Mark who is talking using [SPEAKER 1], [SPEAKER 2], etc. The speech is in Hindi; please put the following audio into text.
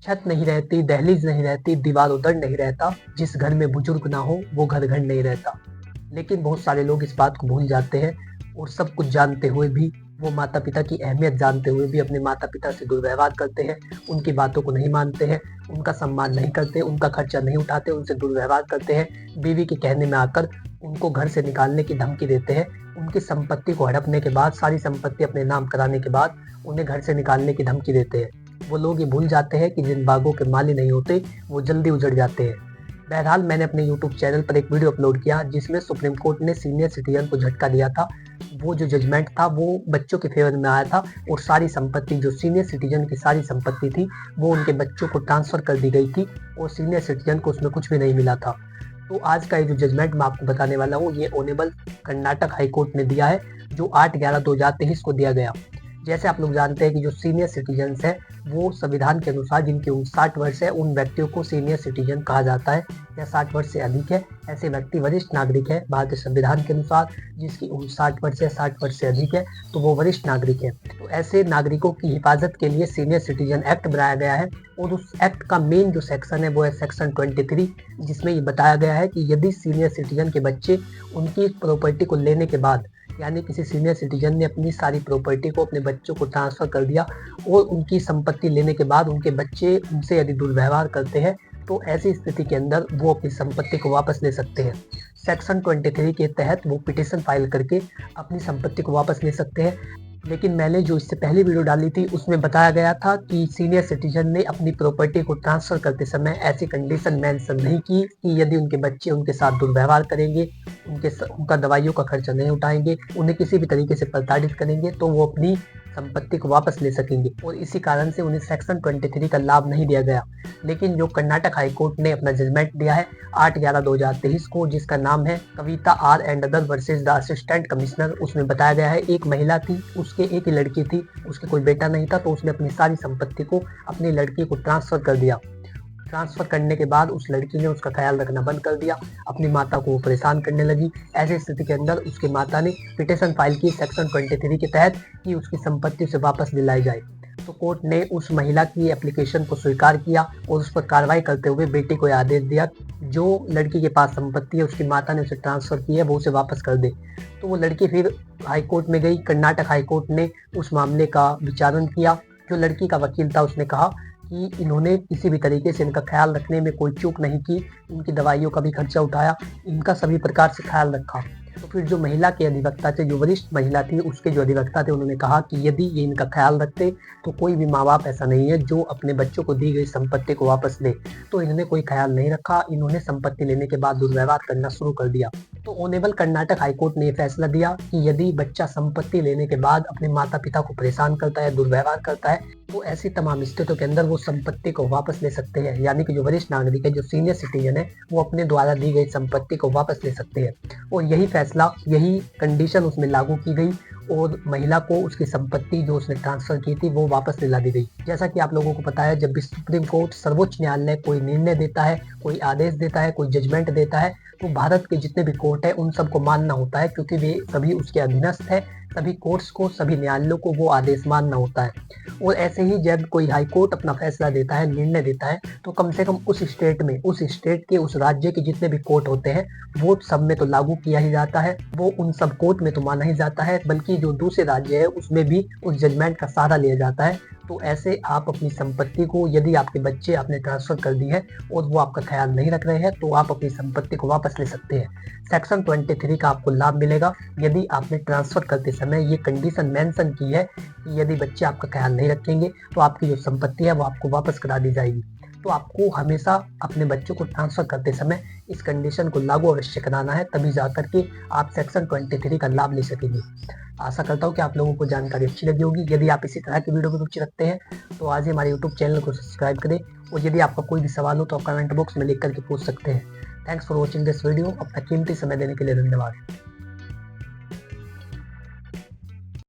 [SPEAKER 1] छत नहीं रहती, दहलीज नहीं रहती, दीवारों-दर नहीं रहता, जिस घर में बुजुर्ग ना हो, वो घर नहीं रहता। लेकिन बहुत सारे लोग इस बात को भूल जाते हैं और सब कुछ जानते हुए भी, वो माता-पिता की अहमियत जानते हुए भी अपने माता-पिता से दुर्व्यवहार करते हैं, उनकी बातों को नहीं मानते हैं, उनका सम्मान नहीं करते, उनका खर्चा नहीं उठाते, उनसे दुर्व्यवहार करते हैं, बीवी के कहने में आकर उनको घर से निकालने की धमकी देते हैं, उनकी संपत्ति को हड़पने के बाद, सारी संपत्ति अपने नाम कराने के बाद, उन्हें घर से निकालने की धमकी देते हैं। वो लोग ये भूल जाते हैं कि जिन बागों के माली नहीं होते, वो जल्दी उजड़ जाते हैं। बहरहाल मैंने अपने यूट्यूब चैनल पर एक वीडियो अपलोड किया जिसमें सुप्रीम कोर्ट ने सीनियर सिटीजन को झटका दिया था। वो जो जजमेंट था वो बच्चों के फेवर में आया था और सारी संपत्ति जो सीनियर सिटीजन की सारी संपत्ति थी वो उनके बच्चों को ट्रांसफ़र कर दी गई थी और सीनियर सिटीजन को उसमें कुछ भी नहीं मिला था। तो आज का ये जो जजमेंट मैं आपको बताने वाला हूँ ये ऑनेबल कर्नाटक हाई कोर्ट ने दिया है, जो 8/11/2023 को दिया गया। जैसे आप लोग जानते हैं कि जो सीनियर सिटीजन्स हैं वो संविधान के अनुसार जिनकी उम्र 60 वर्ष है उन व्यक्तियों को सीनियर सिटीजन कहा जाता है, या 60 वर्ष से अधिक है ऐसे व्यक्ति वरिष्ठ नागरिक है। भारतीय संविधान के अनुसार जिसकी उम्र 60 वर्ष है, 60 वर्ष से अधिक है तो वो वरिष्ठ नागरिक है। तो ऐसे नागरिकों की हिफाजत के लिए सीनियर सिटीजन एक्ट बनाया गया है और उस एक्ट का मेन जो सेक्शन है वो है सेक्शन 23, जिसमें ये बताया गया है कि यदि सीनियर सिटीजन के बच्चे उनकी प्रॉपर्टी को लेने के बाद, यानी किसी सीनियर सिटीजन ने अपनी सारी प्रॉपर्टी को अपने बच्चों को ट्रांसफ़र कर दिया और उनकी संपत्ति लेने के बाद उनके बच्चे उनसे यदि दुर्व्यवहार करते हैं तो ऐसी स्थिति के अंदर वो अपनी संपत्ति को वापस ले सकते हैं। सेक्शन 23 के तहत वो पिटीशन फाइल करके अपनी संपत्ति को वापस ले सकते हैं। लेकिन मैंने जो इससे पहले वीडियो डाली थी उसमें बताया गया था कि सीनियर सिटीजन ने अपनी प्रॉपर्टी को ट्रांसफ़र करते समय ऐसी कंडीशन मेंशन नहीं की कि यदि उनके बच्चे उनके साथ दुर्व्यवहार करेंगे, उनका दवाइयों का खर्चा नहीं उठाएंगे, उन्हें किसी भी तरीके से प्रताड़ित करेंगे तो वो अपनी संपत्ति को वापस ले सकेंगे और इसी कारण से उन्हें सेक्शन 23 का लाभ नहीं दिया गया। लेकिन जो कर्नाटक हाई कोर्ट ने अपना जजमेंट दिया है 8/11/2023 को, जिसका नाम है Kavita R and other versus the assistant commissioner, उसमें बताया गया है एक महिला थी, उसके एक ही लड़की थी, उसके कोई बेटा नहीं था, तो उसने अपनी सारी संपत्ति को अपनी लड़की को ट्रांसफ़र कर दिया। ट्रांसफ़र करने के बाद उस लड़की ने उसका ख्याल रखना बंद कर दिया, अपनी माता को परेशान करने लगी। ऐसी स्थिति के अंदर उसकी माता ने पिटीशन फाइल की सेक्शन 23 के तहत कि उसकी संपत्ति उसे वापस दिलाई जाए। तो कोर्ट ने उस महिला की एप्लीकेशन को स्वीकार किया और उस पर कार्रवाई करते हुए बेटी को आदेश दिया जो लड़की के पास संपत्ति है उसकी माता ने उसे ट्रांसफ़र की है वो उसे वापस कर दे। तो वो लड़की फिर हाई कोर्ट में गई। कर्नाटक हाई कोर्ट ने उस मामले का विचारण किया। जो लड़की का वकील था उसने कहा कि इन्होंने किसी भी तरीके से इनका ख्याल रखने में कोई चूक नहीं की, इनकी दवाइयों का भी खर्चा उठाया, इनका सभी प्रकार से ख्याल रखा। तो फिर जो महिला के अधिवक्ता थे, जो वरिष्ठ महिला थी, उसके जो अधिवक्ता थे उन्होंने कहा कि यदि ये इनका ख्याल रखते तो कोई भी माँ बाप ऐसा नहीं है जो अपने बच्चों को दी गई संपत्ति को वापस ले। तो इन्होंने कोई ख्याल नहीं रखा, इन्होंने संपत्ति लेने के बाद दुर्व्यवहार करना शुरू कर दिया। तो ऑनेबल कर्नाटक हाईकोर्ट ने यह फैसला दिया कि यदि बच्चा संपत्ति लेने के बाद अपने माता पिता को परेशान करता है, दुर्व्यवहार करता है, तो ऐसी तमाम स्थितियों के अंदर वो संपत्ति को वापस ले सकते हैं। यानी कि जो वरिष्ठ नागरिक है, जो सीनियर सिटीजन है, वो अपने द्वारा दी गई संपत्ति को वापस ले सकते हैं। और यही फैसला, यही कंडीशन उसमें लागू की गई और महिला को उसकी संपत्ति जो उसने ट्रांसफर की थी वो वापस दिला दी गई। जैसा कि आप लोगों को पता है, जब भी सुप्रीम कोर्ट, सर्वोच्च न्यायालय कोई निर्णय देता है, कोई आदेश देता है, कोई जजमेंट देता है, तो भारत के जितने भी कोर्ट है उन सबको मानना होता है, क्योंकि वे सभी उसके अधीनस्थ है। सभी कोर्ट्स को, सभी न्यायालयों को वो आदेश मानना होता है। और ऐसे ही जब कोई हाई कोर्ट अपना फैसला देता है, निर्णय देता है, तो कम से कम उस स्टेट में, उस स्टेट के, उस राज्य के जितने भी कोर्ट होते हैं वो सब में तो लागू किया ही जाता है, वो उन सब कोर्ट में तो माना ही जाता है, बल्कि जो दूसरे राज्य है उसमें भी उस जजमेंट का सहारा लिया जाता है। तो ऐसे आप अपनी संपत्ति को, यदि आपके बच्चे आपने ट्रांसफर कर दी है और वो आपका ख्याल नहीं रख रहे हैं, तो आप अपनी संपत्ति को वापस ले सकते हैं। सेक्शन 23 का आपको लाभ मिलेगा यदि आपने ट्रांसफर करते समय ये कंडीशन मेंशन की है कि यदि बच्चे आपका ख्याल नहीं रखेंगे तो आपकी जो संपत्ति है वो आपको वापस करा दी जाएगी। तो आपको हमेशा अपने बच्चों को ट्रांसफर करते समय इस कंडीशन को लागू अवश्य कराना है, तभी जाकर के आप सेक्शन 23 का लाभ ले सकेंगे। आशा करता हूँ कि आप लोगों को जानकारी अच्छी लगी होगी। यदि आप इसी तरह की वीडियो में रुचि रखते हैं तो आज ही हमारे यूट्यूब चैनल को सब्सक्राइब करें, और यदि आपका कोई भी सवाल हो तो आप कमेंट बॉक्स में लिख करके पूछ सकते हैं। Thanks for watching this video. अपना कीमती समय देने के लिए धन्यवाद।